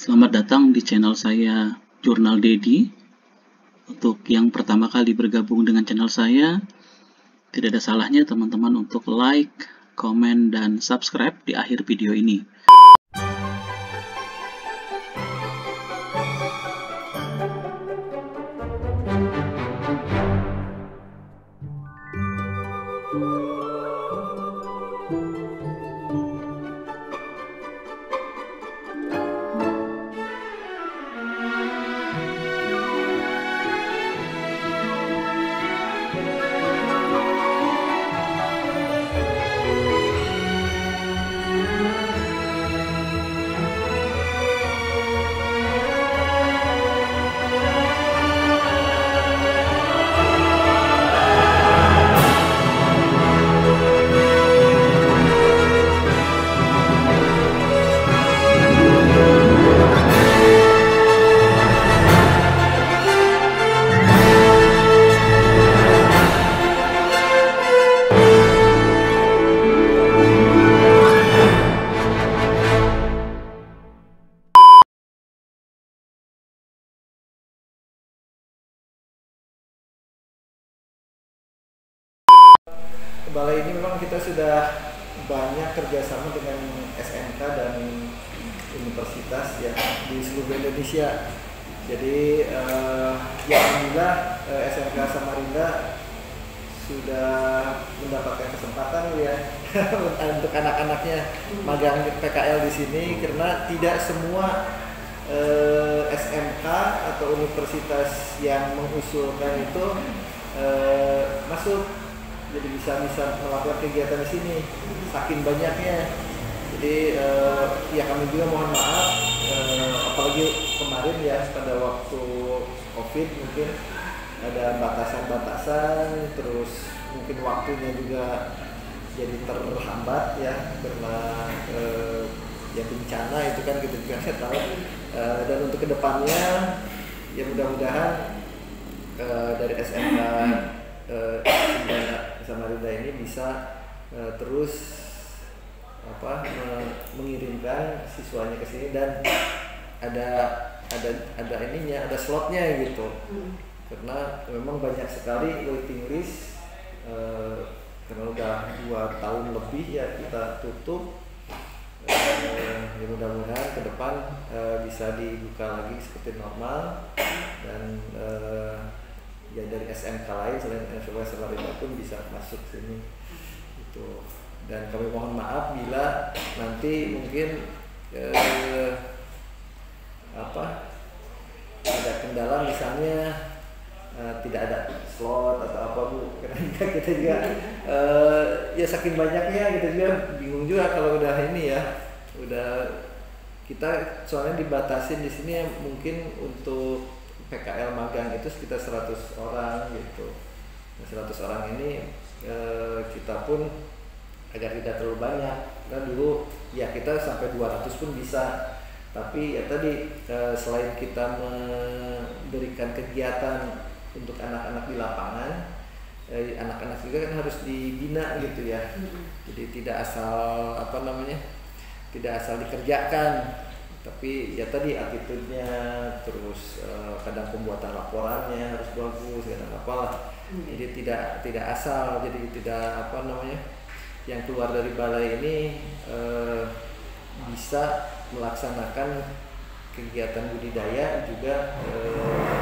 Selamat datang di channel saya Jurnal Dedi. Untuk yang pertama kali bergabung dengan channel saya, tidak ada salahnya teman-teman untuk like, komen, dan subscribe di akhir video ini. Balai ini memang kita sudah banyak kerjasama dengan SMK dan universitas ya di seluruh Indonesia. Jadi ya alhamdulillah SMK Samarinda sudah mendapatkan kesempatan ya untuk anak-anaknya magang PKL di sini, karena tidak semua SMK atau universitas yang mengusulkan itu masuk. Jadi bisa melakukan kegiatan di sini, saking banyaknya. Jadi ya kami juga mohon maaf, apalagi kemarin ya pada waktu COVID mungkin ada batasan-batasan, terus mungkin waktunya juga jadi terhambat ya karena ya bencana itu kan kita juga nggak tahu. Dan untuk kedepannya ya mudah-mudahan dari SMK Samarinda ini bisa terus mengirimkan siswanya ke sini, dan ada ininya, ada slotnya gitu. Karena memang banyak sekali waiting list, karena udah 2 tahun lebih ya kita tutup. Ya mudah-mudahan ke depan bisa dibuka lagi seperti normal, dan ya dari SMK lain selain SMK Samarinda pun bisa masuk sini gitu. Dan kami mohon maaf bila nanti mungkin ada kendala, misalnya tidak ada slot atau apa Bu, karena kita juga ya saking banyaknya kita juga bingung juga kalau udah ini ya, udah kita soalnya dibatasin di sini mungkin untuk PKL magang itu sekitar 100 orang gitu. Nah, 100 orang ini kita pun agar tidak terlalu banyak. Nah dulu ya kita sampai 200 pun bisa. Tapi ya tadi selain kita memberikan kegiatan untuk anak-anak di lapangan, anak-anak juga kan harus dibina gitu ya. Jadi tidak asal tidak asal dikerjakan. Tapi ya tadi attitude-nya, terus kadang pembuatan laporannya harus bagus, kadang apalah. Jadi tidak asal, jadi tidak yang keluar dari balai ini bisa melaksanakan kegiatan budidaya juga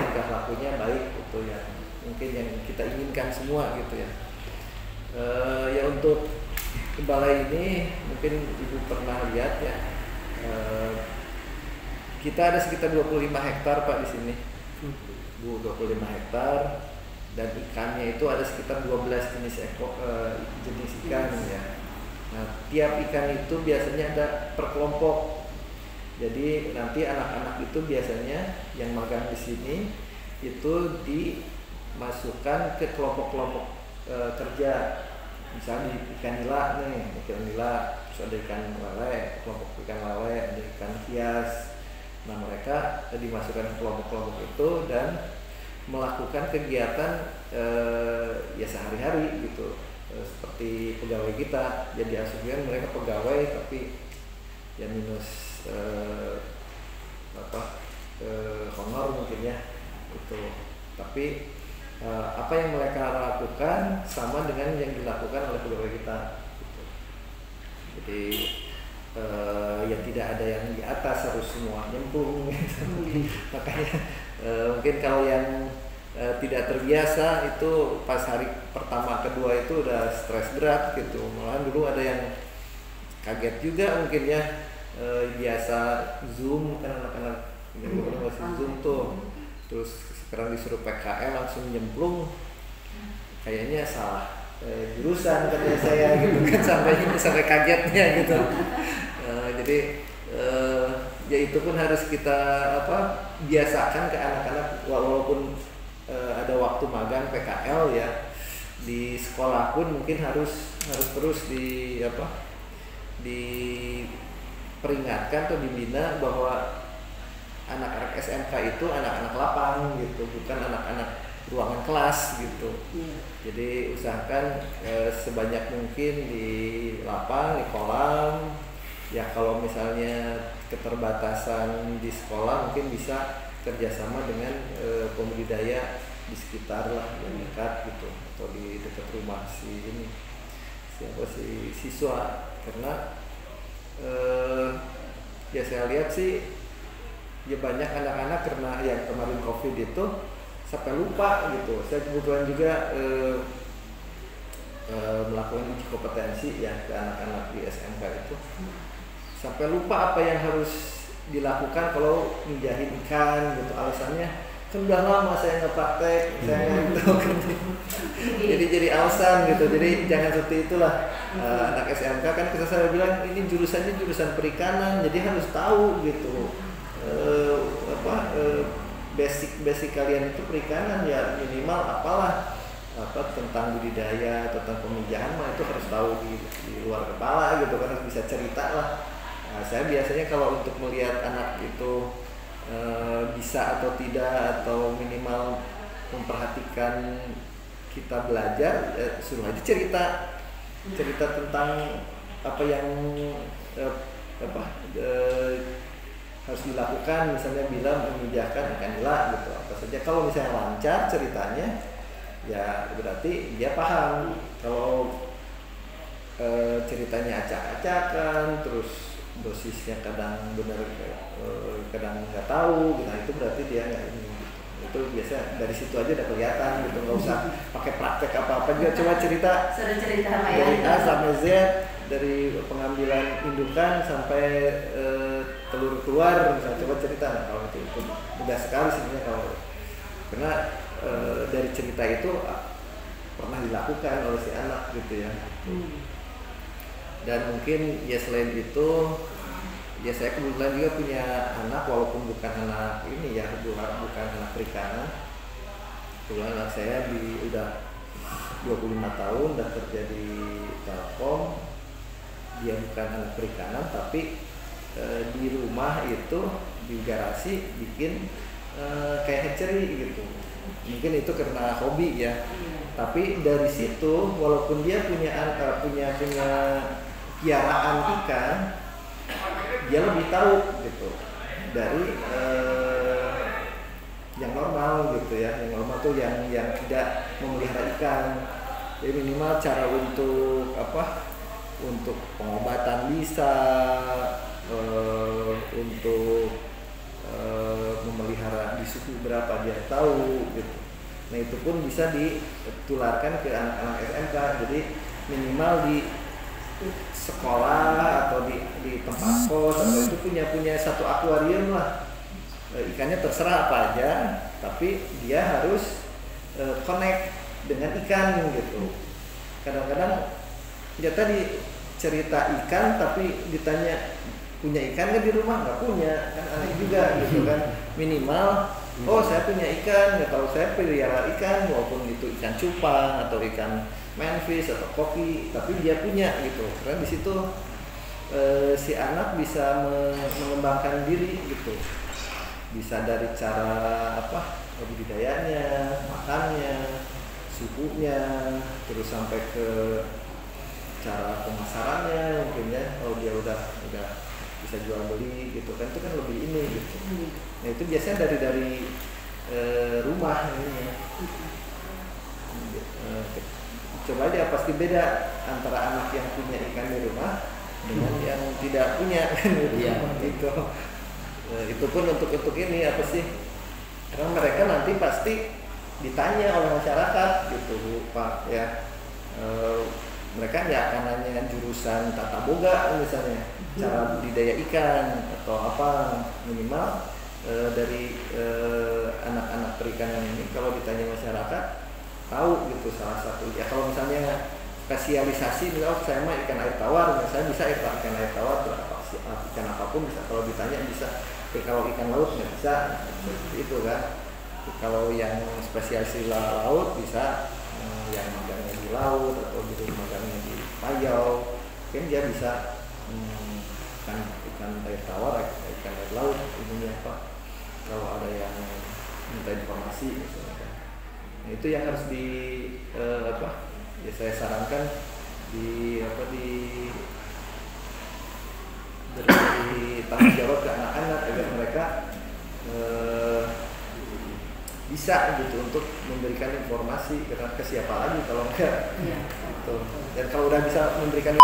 tingkah lakunya baik gitu ya, mungkin yang kita inginkan semua gitu ya. Ya untuk balai ini mungkin Ibu pernah lihat ya. Kita ada sekitar 25 hektar Pak di sini, Bu, 25 hektar, dan ikannya itu ada sekitar 12 jenis ikan ya. Nah, tiap ikan itu biasanya ada per kelompok. Jadi nanti anak-anak itu biasanya yang magang di sini itu dimasukkan ke kelompok-kelompok kerja. Misalnya di ikan nila nih, ikan nila, terus ada ikan lele, kelompok ikan lele, ada ikan hias. Nah mereka dimasukkan ke kelompok-kelompok itu dan melakukan kegiatan ya sehari-hari gitu, seperti pegawai kita. Jadi asumsikan mereka pegawai tapi ya minus honor mungkin ya itu. Tapi apa yang mereka lakukan sama dengan yang dilakukan oleh pegawai kita gitu. Jadi ya tidak ada yang di atas, harus semua nyemplung gitu. Makanya mungkin kalau yang tidak terbiasa itu pas hari pertama kedua itu udah stres berat gitu. Malahan dulu ada yang kaget juga mungkin ya, biasa Zoom kan anak-anak masih Zoom tuh, terus sekarang disuruh PKL langsung nyemplung, kayaknya salah jurusan katanya saya gitu kan, sampai kagetnya gitu. Jadi ya itu pun harus kita biasakan ke anak-anak, walaupun ada waktu magang PKL ya di sekolah pun mungkin harus terus diperingatkan atau dibina bahwa anak-anak SMK itu anak-anak lapang gitu, bukan anak-anak ruangan kelas gitu. Jadi usahakan sebanyak mungkin di lapang, di kolam. Ya kalau misalnya keterbatasan di sekolah mungkin bisa kerjasama dengan pembudidaya di sekitar lah yang dekat gitu, atau di dekat rumah si siswa. Karena ya saya lihat sih ya banyak anak-anak karena yang kemarin COVID itu sampai lupa gitu. Saya kebetulan juga melakukan uji kompetensi ya ke anak-anak di SMK itu, sampai lupa apa yang harus dilakukan kalau menjahit ikan gitu. Alasannya kan udah lama saya nggak praktek, saya nggak tahu. Jadi alasan gitu. Jadi jangan seperti itulah. Anak SMK kan kita selalu bilang ini jurusannya jurusan perikanan, jadi harus tahu gitu. Basic kalian itu perikanan ya, minimal apalah tentang budidaya, tentang pemijahan mah itu harus tahu di luar kepala gitu kan, harus bisa cerita lah. Nah, saya biasanya kalau untuk melihat anak itu bisa atau tidak, atau minimal memperhatikan kita belajar, suruh aja cerita tentang apa yang harus dilakukan. Misalnya bilang memijahkan ikan nila gitu, apa saja. Kalau misalnya lancar ceritanya ya berarti dia paham. Kalau ceritanya acak-acakan, terus dosisnya kadang benar, kadang nggak tahu, nah itu berarti dia nggak ini gitu. Itu biasa dari situ aja udah kelihatan gitu, nggak usah pakai praktek apa-apa juga, coba cerita dari A sampai Z, dari pengambilan indukan sampai telur keluar, misalnya coba cerita. Nah, kalau itu mudah sekali sebenarnya kalau, karena dari cerita itu pernah dilakukan oleh si anak gitu ya. Dan mungkin ya selain itu ya saya kebetulan juga punya anak, walaupun bukan anak ini ya, bukan anak perikanan. Kebetulan anak saya udah 25 tahun dan kerja di Telkom. Dia bukan anak perikanan, tapi di rumah itu di garasi bikin kayak hatchery gitu. Mungkin itu karena hobi ya. Tapi dari situ walaupun dia punya piaraan ikan, dia lebih tahu gitu dari yang normal gitu ya. Yang normal tuh yang tidak memelihara ikan. Jadi minimal cara untuk pengobatan bisa, untuk memelihara di suhu berapa dia tahu gitu. Nah itu pun bisa ditularkan ke anak-anak SMK. Jadi minimal di sekolah atau di tempat kos atau itu punya satu akuarium lah. Ikannya terserah apa aja, tapi dia harus connect dengan ikan gitu. Kadang-kadang ya tadi cerita ikan tapi ditanya punya ikan kan di rumah, nggak punya, kan aneh juga gitu kan. Minimal oh saya punya ikan, nggak tahu saya pelihara ikan, walaupun itu ikan cupang atau ikan manfish atau koki, tapi dia punya gitu. Karena di situ si anak bisa mengembangkan diri gitu, bisa dari cara budidayanya, makannya, suhunya, terus sampai ke cara pemasarannya mungkin ya. Oh dia udah bisa jual beli gitu kan, itu kan lebih ini gitu. Nah itu biasanya dari rumah ini. Coba aja pasti beda antara anak yang punya ikan di rumah dengan yang tidak punya kan gitu. Itu pun untuk ini apa sih? Karena mereka nanti pasti ditanya oleh masyarakat gitu Pak ya. Mereka nggak akan nanya jurusan tata boga misalnya, cara budidaya ikan atau apa, minimal dari anak-anak perikanan ini kalau ditanya masyarakat tahu gitu salah satu ya. Kalau misalnya spesialisasi misalnya saya mah ikan air tawar, saya bisa ikan air tawar ikan apapun bisa, kalau ditanya bisa. Tapi kalau ikan laut nggak bisa seperti itu kan. Kalau yang spesialisasi laut bisa yang magangnya di laut atau gitu magangnya di Payau, kan dia bisa ikan air tawar, ikan air laut ini apa. Kalau ada yang minta informasi misalnya, nah, itu yang harus ya saya sarankan beri tanggung jawab ke anak-anak agar mereka bisa gitu untuk memberikan informasi ke siapa lagi kalau enggak gitu. Dan kalau udah bisa memberikan